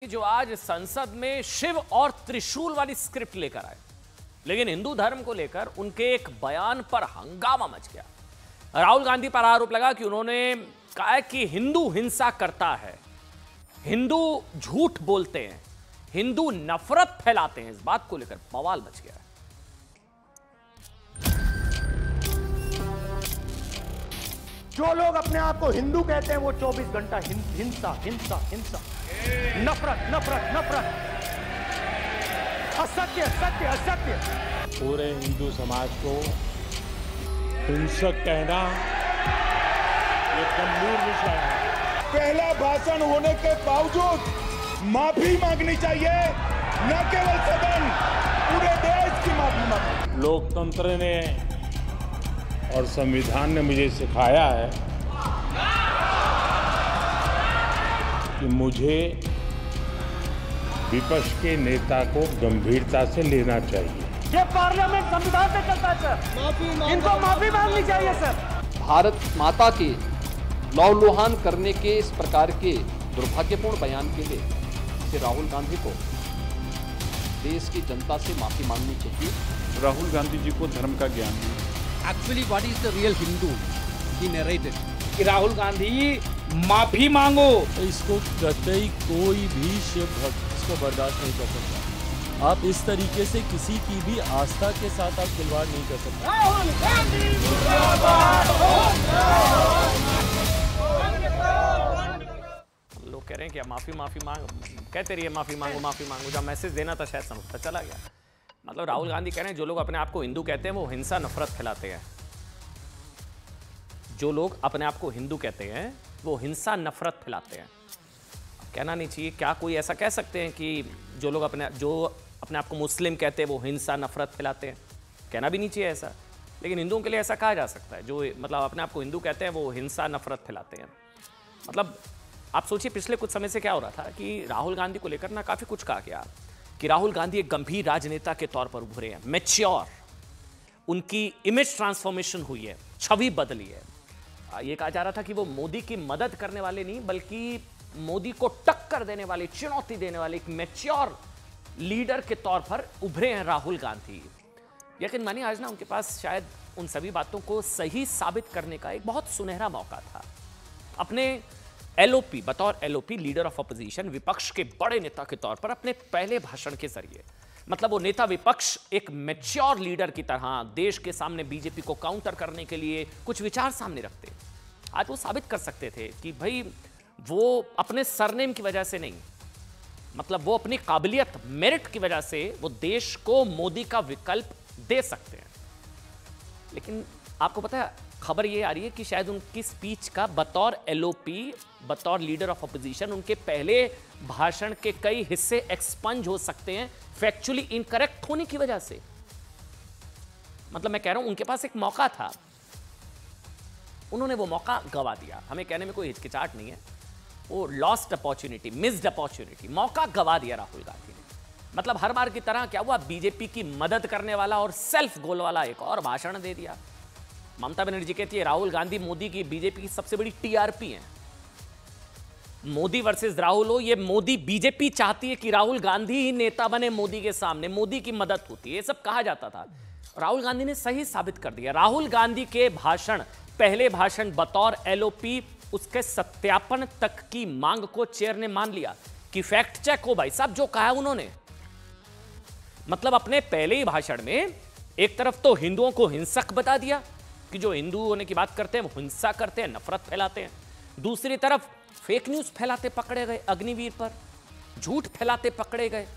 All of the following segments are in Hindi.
जो आज संसद में शिव और त्रिशूल वाली स्क्रिप्ट लेकर आए, लेकिन हिंदू धर्म को लेकर उनके एक बयान पर हंगामा मच गया। राहुल गांधी पर आरोप लगा कि उन्होंने कहा कि हिंदू हिंसा करता है, हिंदू झूठ बोलते हैं, हिंदू नफरत फैलाते हैं। इस बात को लेकर बवाल मच गया है। जो लोग अपने आप को हिंदू कहते हैं वो 24 घंटा हिंसा हिंसा हिंसा, नफरत नफरत नफरत, असत्य सत्य असत्य। पूरे हिंदू समाज को हिंसक कहना ये गंभीर विषय है। पहला भाषण होने के बावजूद माफी मांगनी चाहिए, न केवल सदन, पूरे देश की माफी मांगनी। लोकतंत्र ने और संविधान ने मुझे सिखाया है कि मुझे विपक्ष के नेता को गंभीरता से लेना चाहिए। ये पार्लियामेंट संविधान से चलता है सर, इनको माफी मांगनी चाहिए सर। भारत माता के लौलुहान करने के इस प्रकार के दुर्भाग्यपूर्ण बयान के लिए श्री राहुल गांधी को देश की जनता से माफी मांगनी चाहिए। राहुल गांधी जी को धर्म का ज्ञान है। Actually, what is the real Hindu? He narrated. कि राहुल गांधी माफी मांगो। इसको कतई कोई भी शिव भक्त इसको बर्दाश्त नहीं कर सकता। आप इस तरीके से किसी की भी आस्था के साथ आप खिलवाड़ नहीं कर सकते। राहुल गांधी लोग कह रहे हैं कि माफी मांग कहते रहिए, माफी मांगो। जब मैसेज देना था शायद समझता चला गया। मतलब राहुल गांधी कह रहे हैं जो लोग अपने आप को हिंदू कहते हैं वो हिंसा नफरत फैलाते हैं। जो लोग अपने आप को हिंदू कहते हैं वो हिंसा नफरत फैलाते हैं। कहना नहीं चाहिए। क्या कोई ऐसा कह सकते हैं कि जो लोग अपने आप को मुस्लिम कहते हैं वो हिंसा नफरत फैलाते हैं? कहना भी नहीं चाहिए ऐसा, लेकिन हिंदुओं के लिए ऐसा कहा जा सकता है। जो मतलब अपने आप को हिंदू कहते हैं वो हिंसा नफरत फैलाते हैं। मतलब आप सोचिए पिछले कुछ समय से क्या हो रहा था कि राहुल गांधी को लेकर ना काफ़ी कुछ कहा गया कि राहुल गांधी एक गंभीर राजनेता के तौर पर उभरे हैं, मैच्योर, उनकी इमेज ट्रांसफॉर्मेशन हुई है, छवि बदली है। ये कहा जा रहा था कि वो मोदी की मदद करने वाले नहीं बल्कि मोदी को टक्कर देने वाले, चुनौती देने वाले एक मैच्योर लीडर के तौर पर उभरे हैं राहुल गांधी। यकीन मानिए आज ना उनके पास शायद उन सभी बातों को सही साबित करने का एक बहुत सुनहरा मौका था। अपने एलओपी, बतौर एलओपी लीडर ऑफ अपोजिशन, विपक्ष के बड़े नेता के तौर पर अपने पहले भाषण के जरिए, मतलब वो नेता विपक्ष एक मैच्योर लीडर की तरह देश के सामने बीजेपी को काउंटर करने के लिए कुछ विचार सामने रखते। आज वो साबित कर सकते थे कि भाई वो अपने सरनेम की वजह से नहीं, मतलब वो अपनी काबिलियत, मेरिट की वजह से वो देश को मोदी का विकल्प दे सकते हैं। लेकिन आपको पता है खबर ये आ रही है कि शायद उनकी स्पीच का बतौर एलओपी, बतौर लीडर ऑफ अपोजिशन, उनके पहले भाषण के कई हिस्से एक्सपंज हो सकते हैं फैक्चुअली इनकरेक्ट होने की वजह से। मतलब मैं कह रहा हूं उनके पास एक मौका था, उन्होंने वो मौका गवा दिया। हमें कहने में कोई हिचकिचाहट नहीं है, वो लॉस्ट अपॉर्चुनिटी, मिस्ड अपॉर्चुनिटी, मौका गवा दिया राहुल गांधी ने। मतलब हर बार की तरह क्या हुआ, बीजेपी की मदद करने वाला और सेल्फ गोल वाला एक और भाषण दे दिया। ममता बनर्जी कहती है राहुल गांधी मोदी की, बीजेपी की सबसे बड़ी टीआरपी है। मोदी वर्सेस राहुल हो, ये मोदी, बीजेपी चाहती है कि राहुल गांधी ही नेता बने मोदी के सामने, मोदी की मदद होती है, ये सब कहा जाता था। राहुल गांधी ने सही साबित कर दिया। राहुल गांधी के भाषण, पहले भाषण बतौर एलओपी, उसके सत्यापन तक की मांग को चेयर ने मान लिया कि फैक्ट चेक हो भाई साहब, जो कहा है उन्होंने। मतलब अपने पहले ही भाषण में एक तरफ तो हिंदुओं को हिंसक बता दिया कि जो हिंदू होने की बात करते हैं वो हिंसा करते हैं, नफरत फैलाते हैं। दूसरी तरफ फेक न्यूज फैलाते पकड़े गए, अग्निवीर पर झूठ फैलाते पकड़े गए,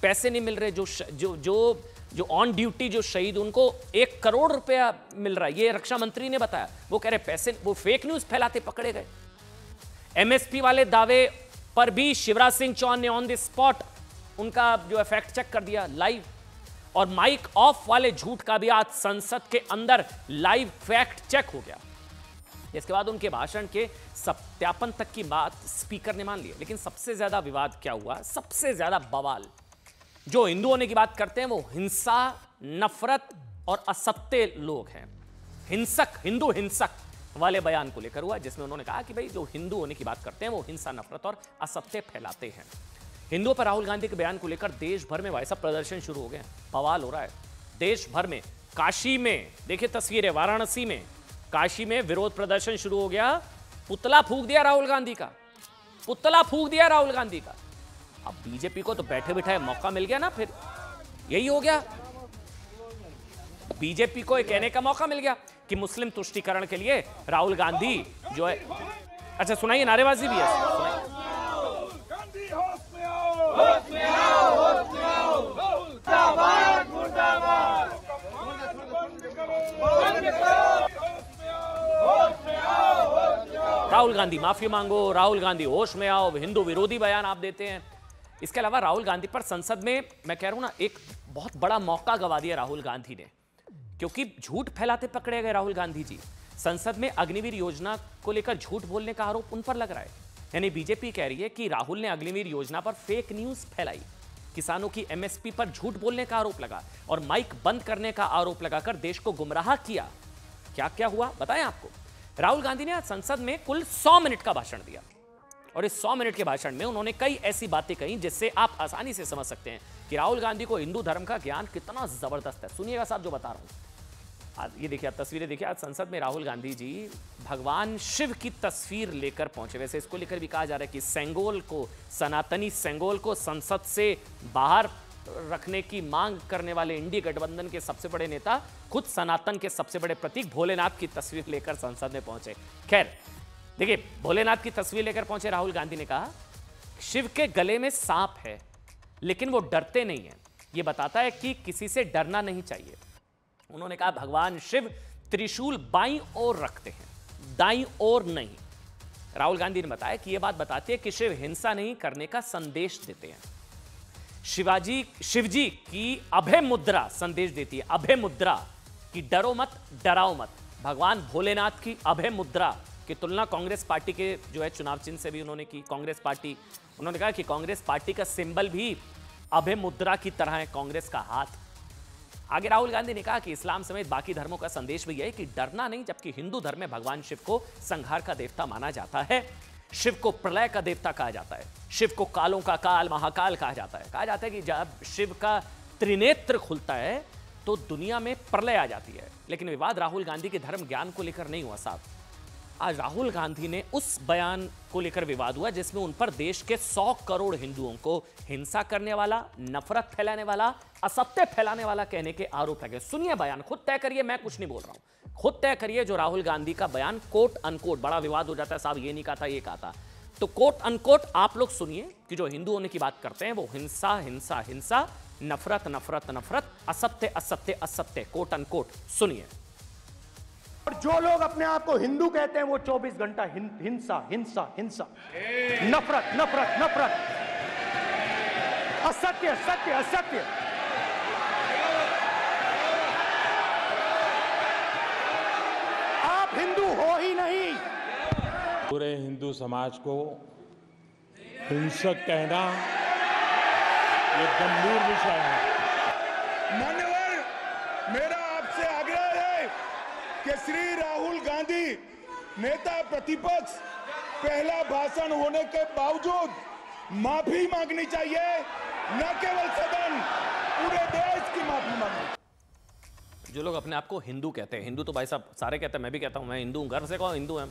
पैसे नहीं मिल रहे, जो ऑन ड्यूटी जो शहीद, उनको 1 करोड़ रुपया मिल रहा है, ये रक्षा मंत्री ने बताया। वो कह रहे पैसे, वो फेक न्यूज फैलाते पकड़े गए। एमएसपी वाले दावे पर भी शिवराज सिंह चौहान ने ऑन द स्पॉट उनका जो है फैक्ट चेक कर दिया लाइव। और माइक ऑफ वाले झूठ का भी आज संसद के अंदर लाइव फैक्ट चेक हो गया। इसके बाद उनके भाषण के सत्यापन तक की बात स्पीकर ने मान ली। लेकिन सबसे ज्यादा विवाद क्या हुआ, सबसे ज्यादा बवाल, जो हिंदू होने की बात करते हैं वो हिंसा, नफरत और असत्य लोग हैं। हिंसक, हिंदू हिंसक वाले बयान को लेकर हुआ, जिसमें उन्होंने कहा कि भाई जो हिंदू होने की बात करते हैं वो हिंसा, नफरत और असत्य फैलाते हैं। हिंदुओं पर राहुल गांधी के बयान को लेकर देश भर में वैसा प्रदर्शन शुरू हो गए, बवाल हो रहा है देश भर में। काशी में देखिए तस्वीरें, वाराणसी में, काशी में विरोध प्रदर्शन शुरू हो गया, पुतला फूंक दिया राहुल गांधी का, पुतला फूंक दिया राहुल गांधी का। अब बीजेपी को तो बैठे बिठाए मौका मिल गया ना, फिर यही हो गया, बीजेपी को कहने का मौका मिल गया कि मुस्लिम तुष्टीकरण के लिए राहुल गांधी जो है। अच्छा सुनाइए, नारेबाजी भी है, राहुल गांधी माफी मांगो, राहुल गांधी होश में आओ, हिंदू विरोधी बयान आप देते हैं। इसके अलावा राहुल गांधी पर संसद में, मैं कह रहा हूं ना, एक बहुत बड़ा मौका गवा दिया राहुल गांधी ने, क्योंकि झूठ फैलाते पकड़े गए राहुल गांधी जी। संसद में अग्निवीर योजना को लेकर झूठ बोलने का आरोप उन पर लग रहा है। यानी बीजेपी कह रही है कि राहुल ने अग्निवीर योजना पर फेक न्यूज फैलाई, किसानों की एमएसपी पर झूठ बोलने का आरोप लगा और माइक बंद करने का आरोप लगाकर देश को गुमराह किया। क्या क्या हुआ बताएं आपको। राहुल गांधी ने आज संसद में कुल 100 मिनट का भाषण दिया और इस 100 मिनट के भाषण में उन्होंने कई ऐसी बातें कही जिससे आप आसानी से समझ सकते हैं कि राहुल गांधी को हिंदू धर्म का ज्ञान कितना जबरदस्त है। सुनिएगा साहब जो बता रहा हूं। आज ये देखिए, आप तस्वीरें देखिए, आज संसद में राहुल गांधी जी भगवान शिव की तस्वीर लेकर पहुंचे। वैसे इसको लेकर भी कहा जा रहा है कि सेंगोल को, सनातनी सेंगोल को संसद से बाहर रखने की मांग करने वाले इंडी गठबंधन के सबसे बड़े नेता खुद सनातन के सबसे बड़े प्रतीक भोलेनाथ की तस्वीर लेकर संसद में पहुंचे। खैर देखिए, भोलेनाथ की तस्वीर लेकर पहुंचे राहुल गांधी ने कहा, शिव के गले में सांप है लेकिन वो डरते नहीं है, ये बताता है कि किसी से डरना नहीं चाहिए। उन्होंने कहा भगवान शिव त्रिशूल बाईं ओर रखते हैं, दाईं ओर नहीं। राहुल गांधी ने बताया कि यह बात बताती है कि शिव हिंसा नहीं करने का संदेश देते हैं। शिवजी की अभय मुद्रा संदेश देती है, अभय मुद्रा कि डरो मत, डराओ मत। भगवान भोलेनाथ की अभय मुद्रा की तुलना कांग्रेस पार्टी के जो है चुनाव चिन्ह से भी उन्होंने की। कांग्रेस पार्टी, उन्होंने कहा कि कांग्रेस पार्टी का सिंबल भी अभय मुद्रा की तरह है, कांग्रेस का हाथ। आगे राहुल गांधी ने कहा कि इस्लाम समेत बाकी धर्मों का संदेश भी है कि डरना नहीं, जबकि हिंदू धर्म में भगवान शिव को संहार का देवता माना जाता है, शिव को प्रलय का देवता कहा जाता है, शिव को कालों का काल, महाकाल कहा जाता है। कहा जाता है कि जब शिव का त्रिनेत्र खुलता है तो दुनिया में प्रलय आ जाती है। लेकिन विवाद राहुल गांधी के धर्म ज्ञान को लेकर नहीं हुआ साहब। आज राहुल गांधी ने उस बयान को लेकर विवाद हुआ जिसमें उन पर देश के 100 करोड़ हिंदुओं को हिंसा करने वाला, नफरत फैलाने वाला, असत्य फैलाने वाला कहने के आरोप लगे। सुनिए बयान, खुद तय करिए, मैं कुछ नहीं बोल रहा हूं, खुद तय करिए जो राहुल गांधी का बयान कोट अनकोट, बड़ा विवाद हो जाता है साहब, ये नहीं कहा था, ये कहा था, तो कोट अनकोट आप लोग सुनिए कि जो हिंदू होने की बात करते हैं वो हिंसा हिंसा हिंसा, नफरत नफरत नफरत, असत्य असत्य असत्य, कोट अनकोट सुनिए। और जो लोग अपने आप को हिंदू कहते हैं वो 24 घंटा हिंसा हिंसा हिंसा, नफरत नफरत नफरत, असत्य सत्य असत्य। आप हिंदू हो ही नहीं। पूरे हिंदू समाज को हिंसक कहना ये गंभीर विषय है। मान्यवर, मेरा आपसे आग्रह है कि श्री राहुल गांधी नेता प्रतिपक्ष, पहला भाषण होने के बावजूद माफी मांगनी चाहिए, न केवल सदन, पूरे देश की माफी मांगनी। जो लोग अपने आप को हिंदू कहते हैं, हिंदू तो भाई साहब सारे कहते हैं, मैं भी कहता हूं मैं हिंदू हूं, घर से कौन हिंदू है,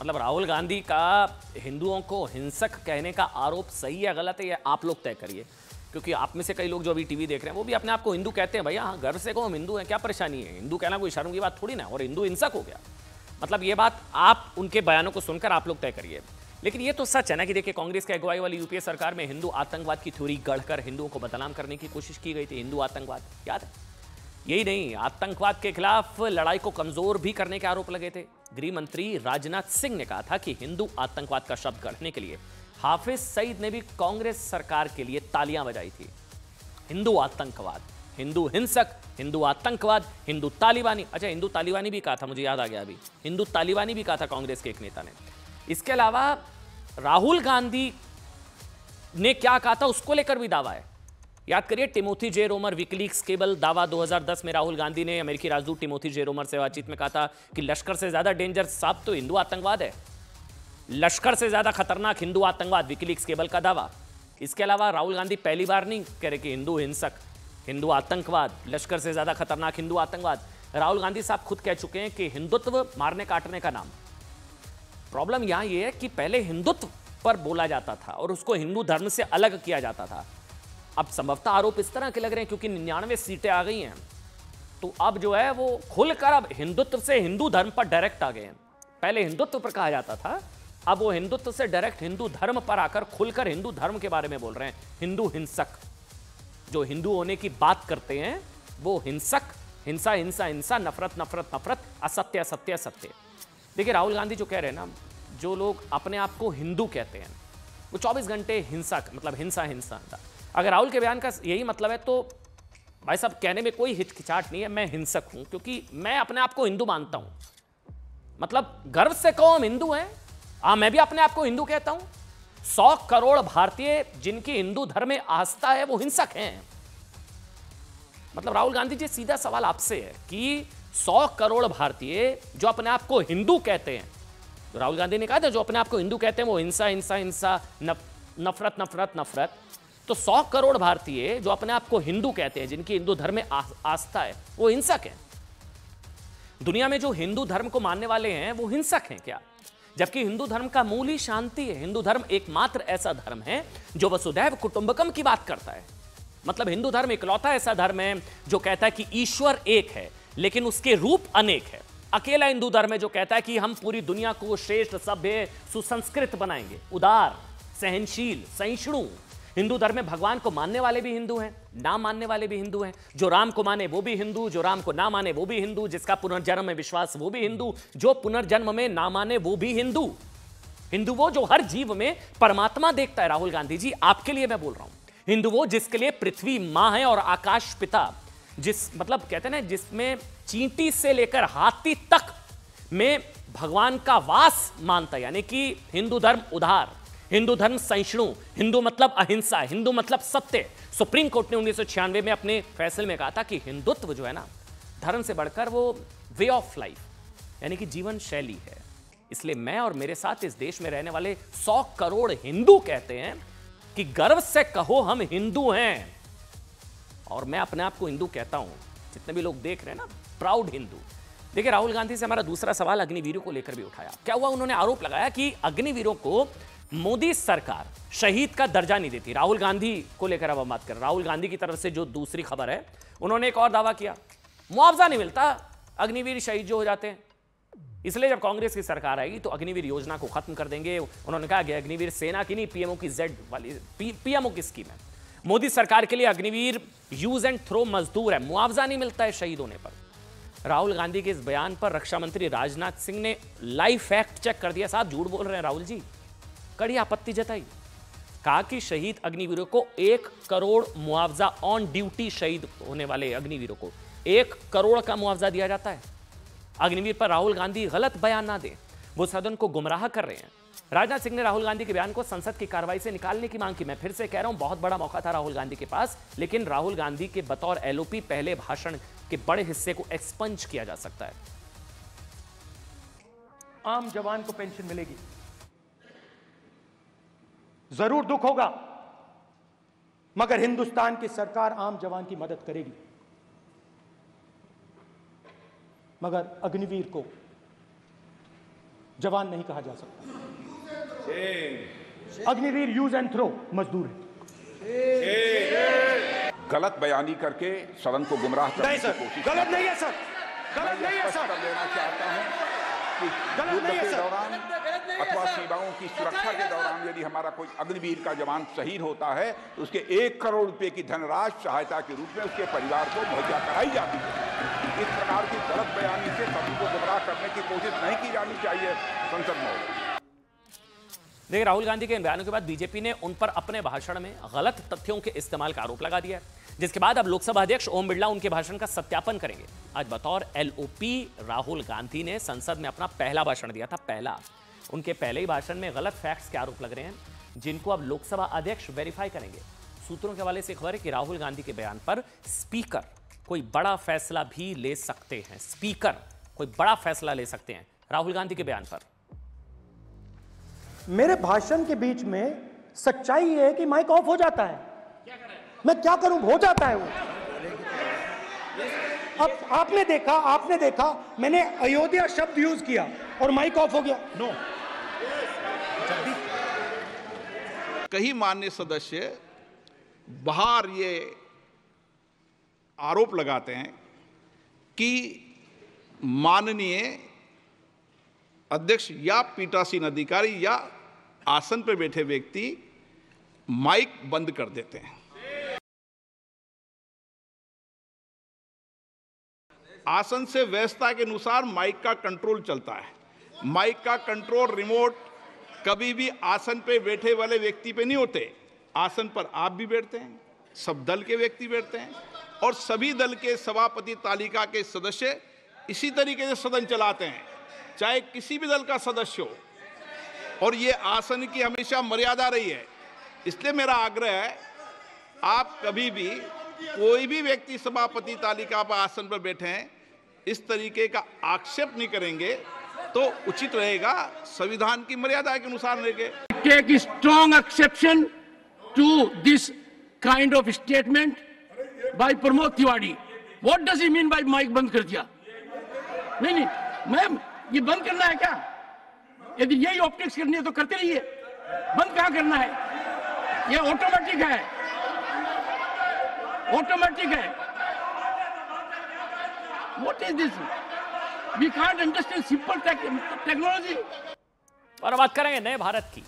मतलब राहुल गांधी का हिंदुओं को हिंसक कहने का आरोप सही है गलत है, ये आप लोग तय करिए। क्योंकि आप में से कई लोग जो अभी टीवी देख रहे हैं वो भी अपने आप को हिंदू कहते हैं, भैया हाँ घर से को हम हिंदू हैं, क्या परेशानी है, हिंदू कहना कोई शर्म की बात थोड़ी ना, और हिंदू हिंसक हो गया, मतलब ये बात आप उनके बयानों को सुनकर आप लोग तय करिए। लेकिन ये तो सच है ना कि देखिए, कांग्रेस की अगुवाई वाली यूपीए सरकार में हिंदू आतंकवाद की थ्योरी गढ़कर हिंदुओं को बदनाम करने की कोशिश की गई थी, हिंदू आतंकवाद, याद है? यही नहीं, आतंकवाद के खिलाफ लड़ाई को कमजोर भी करने के आरोप लगे थे। गृह मंत्री राजनाथ सिंह ने कहा था कि हिंदू आतंकवाद का शब्द गढ़ने के लिए हाफिज सईद ने भी कांग्रेस सरकार के लिए तालियां बजाई थी। हिंदू आतंकवाद, हिंदू हिंसक, हिंदू आतंकवाद, हिंदू तालिबानी, अच्छा हिंदू तालिबानी भी कहा था, मुझे याद आ गया अभी, हिंदू तालिबानी भी कहा था कांग्रेस के एक नेता ने। इसके अलावा राहुल गांधी ने क्या कहा था उसको लेकर भी दावा है, याद करिए, टिमोथी जे रोमर विकिलीक्स केबल दावा 2010 में राहुल गांधी ने अमेरिकी राजदूत टिमोथी जे रोमर से बातचीत में कहा था कि लश्कर से ज्यादा डेंजर साहब तो हिंदू आतंकवाद है, लश्कर से ज्यादा खतरनाक हिंदू आतंकवाद, विकिलीक्स केबल का दावा। इसके अलावा राहुल गांधी पहली बार नहीं कह रहे कि हिंदू हिंसक, हिंदू आतंकवाद, लश्कर से ज्यादा खतरनाक हिंदू आतंकवाद। राहुल गांधी साहब खुद कह चुके हैं कि हिंदुत्व मारने काटने का नाम। प्रॉब्लम यहां यह है कि पहले हिंदुत्व पर बोला जाता था और उसको हिंदू धर्म से अलग किया जाता था। अब संभवतः आरोप इस तरह के लग रहे हैं क्योंकि 99 सीटें आ गई हैं, तो अब जो है वो खुलकर अब हिंदुत्व से हिंदू धर्म पर डायरेक्ट आ गए हैं। पहले हिंदुत्व पर कहा जाता था, अब वो हिंदुत्व से डायरेक्ट हिंदू धर्म पर आकर खुलकर हिंदू धर्म के बारे में बोल रहे हैं। हिंदू हिंसक, जो हिंदू होने की बात करते हैं वो हिंसक, हिंसा हिंसा हिंसा, नफरत नफरत नफरत, असत्य असत्य असत्य। देखिए राहुल गांधी जो कह रहे हैं ना, जो लोग अपने आप को हिंदू कहते हैं वो 24 घंटे हिंसा, मतलब हिंसा हिंसा। अगर राहुल के बयान का यही मतलब है तो भाई साहब कहने में कोई हिचकिचाहट नहीं है, मैं हिंसक हूं क्योंकि मैं अपने आप को हिंदू मानता हूं। मतलब गर्व से कहो हम हिंदू हैं। मैं भी अपने आप को हिंदू कहता हूं। 100 करोड़ भारतीय जिनकी हिंदू धर्म में आस्था है वो हिंसक हैं। मतलब राहुल गांधी जी, सीधा सवाल आपसे है कि 100 करोड़ भारतीय जो अपने आप को हिंदू कहते हैं, राहुल गांधी ने कहा था जो अपने आप को हिंदू कहते हैं वो हिंसा हिंसा हिंसा, नफरत नफरत नफरत। तो 100 करोड़ भारतीय जो अपने आप को हिंदू कहते हैं, जिनकी हिंदू धर्म में आस्था है, वो हिंसक हैं। दुनिया में जो हिंदू धर्म को मानने वाले हैं वो हिंसक हैं क्या? जबकि हिंदू धर्म का मूल ही शांति है। हिंदू धर्म एकमात्र ऐसा धर्म है जो वसुधैव कुटुंबकम की बात करता है। मतलब हिंदू धर्म इकलौता ऐसा धर्म है जो कहता है कि ईश्वर एक है लेकिन उसके रूप अनेक है। अकेला हिंदू धर्म है जो कहता है कि हम पूरी दुनिया को श्रेष्ठ, सभ्य, सुसंस्कृत बनाएंगे, उदार, सहनशील, सहिष्णु। हिंदू धर्म में भगवान को मानने वाले भी हिंदू हैं, ना मानने वाले भी हिंदू हैं। जो राम को माने वो भी हिंदू, जो राम को ना माने वो भी हिंदू, जिसका पुनर्जन्म में विश्वास वो भी हिंदू, जो पुनर्जन्म में ना माने वो भी हिंदू। हिंदू वो जो हर जीव में परमात्मा देखता है। राहुल गांधी जी, आपके लिए मैं बोल रहा हूं। हिंदू वो जिसके लिए पृथ्वी मां है और आकाश पिता, जिस मतलब कहते हैं ना, जिसमें चींटी से लेकर हाथी तक में भगवान का वास मानता है। यानी कि हिंदू धर्म उदार, हिंदू धर्म सहिष्णु, हिंदू मतलब अहिंसा, हिंदू मतलब सत्य। सुप्रीम कोर्ट ने 1996 में अपने फैसले में कहा था कि हिंदुत्व जो है ना, धर्म से बढ़कर वो वे ऑफ लाइफ यानी कि जीवन शैली है। इसलिए मैं और मेरे साथ इस देश में रहने वाले 100 करोड़ हिंदू कहते हैं कि गर्व से कहो हम हिंदू हैं। और मैं अपने आप को हिंदू कहता हूं। जितने भी लोग देख रहे हैं ना, प्राउड हिंदू। देखिए राहुल गांधी से हमारा दूसरा सवाल अग्निवीरों को लेकर भी उठाया। क्या हुआ? उन्होंने आरोप लगाया कि अग्निवीरों को मोदी सरकार शहीद का दर्जा नहीं देती। राहुल गांधी को लेकर अब हम बात कर, राहुल गांधी की तरफ से जो दूसरी खबर है, उन्होंने एक और दावा किया, मुआवजा नहीं मिलता अग्निवीर शहीद जो हो जाते हैं, इसलिए जब कांग्रेस की सरकार आएगी तो अग्निवीर योजना को खत्म कर देंगे। उन्होंने कहा कि अग्निवीर सेना की नहीं, पीएमओ की जेड वाली पीएमओ की स्कीम है। मोदी सरकार के लिए अग्निवीर यूज एंड थ्रो मजदूर है, मुआवजा नहीं मिलता है शहीद होने पर। राहुल गांधी के इस बयान पर रक्षा मंत्री राजनाथ सिंह ने लाइव फैक्ट चेक कर दिया। साहब झूठ बोल रहे हैं राहुल जी। कड़ी आपत्ति जताई, कहा कि शहीद अग्निवीरों को 1 करोड़ मुआवजा, ऑन ड्यूटी शहीद होने वाले अग्निवीरों को 1 करोड़ का मुआवजा दिया जाता है। अग्निवीर पर राहुल गांधी गलत बयान ना दें, वो सदन को गुमराह कर रहे हैं। राजनाथ सिंह ने राहुल गांधी के बयान को संसद की कार्रवाई से निकालने की मांग की। मैं फिर से कह रहा हूं, बहुत बड़ा मौका था राहुल गांधी के पास, लेकिन राहुल गांधी के बतौर एलओपी पहले भाषण के बड़े हिस्से को एक्सपंज किया जा सकता है। आम जवान को पेंशन मिलेगी, जरूर दुख होगा, मगर हिंदुस्तान की सरकार आम जवान की मदद करेगी। मगर अग्निवीर को जवान नहीं कहा जा सकता। अग्निवीर यूज एंड थ्रो मजदूर है। गलत बयानी करके सदन को गुमराह करने की कोशिश। गलत नहीं है सर, गलत नहीं है सर। कर देना चाहता हूं कि युद्ध के दौरान अथवा सीमाओं की सुरक्षा के दौरान यदि हमारा कोई अग्निवीर का जवान शहीद होता है तो उसके 1 करोड़ रुपए की धनराशि सहायता के रूप में उसके परिवार को मुहैया कराई जाती है। इस प्रकार की गलत बयानी से सभी को गुमराह करने की कोशिश नहीं की जानी चाहिए संसद में। देखिए राहुल गांधी के इन बयानों के बाद बीजेपी ने उन पर अपने भाषण में गलत तथ्यों के इस्तेमाल का आरोप लगा दिया है, जिसके बाद अब लोकसभा अध्यक्ष ओम बिरला उनके भाषण का सत्यापन करेंगे। आज बतौर एलओपी राहुल गांधी ने संसद में अपना पहला भाषण दिया था। पहला, उनके पहले ही भाषण में गलत फैक्ट्स के आरोप लग रहे हैं, जिनको अब लोकसभा अध्यक्ष वेरीफाई करेंगे। सूत्रों के हवाले से खबर है कि राहुल गांधी के बयान पर स्पीकर कोई बड़ा फैसला भी ले सकते हैं। स्पीकर कोई बड़ा फैसला ले सकते हैं राहुल गांधी के बयान पर। मेरे भाषण के बीच में सच्चाई ये है कि माइक ऑफ हो जाता है। मैं क्या करूं, हो जाता है वो। अब आपने देखा मैंने अयोध्या शब्द यूज किया और माइक ऑफ हो गया। नो, कई माननीय सदस्य बाहर ये आरोप लगाते हैं कि माननीय अध्यक्ष या पीठासीन अधिकारी या आसन पर बैठे व्यक्ति माइक बंद कर देते हैं। आसन से व्यवस्था के अनुसार माइक का कंट्रोल चलता है। माइक का कंट्रोल रिमोट कभी भी आसन पे बैठे वाले व्यक्ति पे नहीं होते। आसन पर आप भी बैठते हैं, सब दल के व्यक्ति बैठते हैं और सभी दल के सभापति तालिका के सदस्य इसी तरीके से सदन चलाते हैं, चाहे किसी भी दल का सदस्य हो। और ये आसन की हमेशा मर्यादा रही है। इसलिए मेरा आग्रह है, आप कभी भी कोई भी व्यक्ति सभापति तालिका पर आसन पर बैठे हैं इस तरीके का आक्षेप नहीं करेंगे तो उचित रहेगा, संविधान की मर्यादा के अनुसार रहेंगे। Take strong exception to this kind of statement by Pramod Tiwari. What does he mean by mike बंद कर दिया? नहीं, मैम, ये बंद करना है क्या? यदि यही ऑप्टिक्स करनी है तो करते रहिए, बंद कहां करना है? ये ऑटोमेटिक है, ऑटोमेटिक है। What is this? We can't understand simple technology. और बात करेंगे नए भारत की।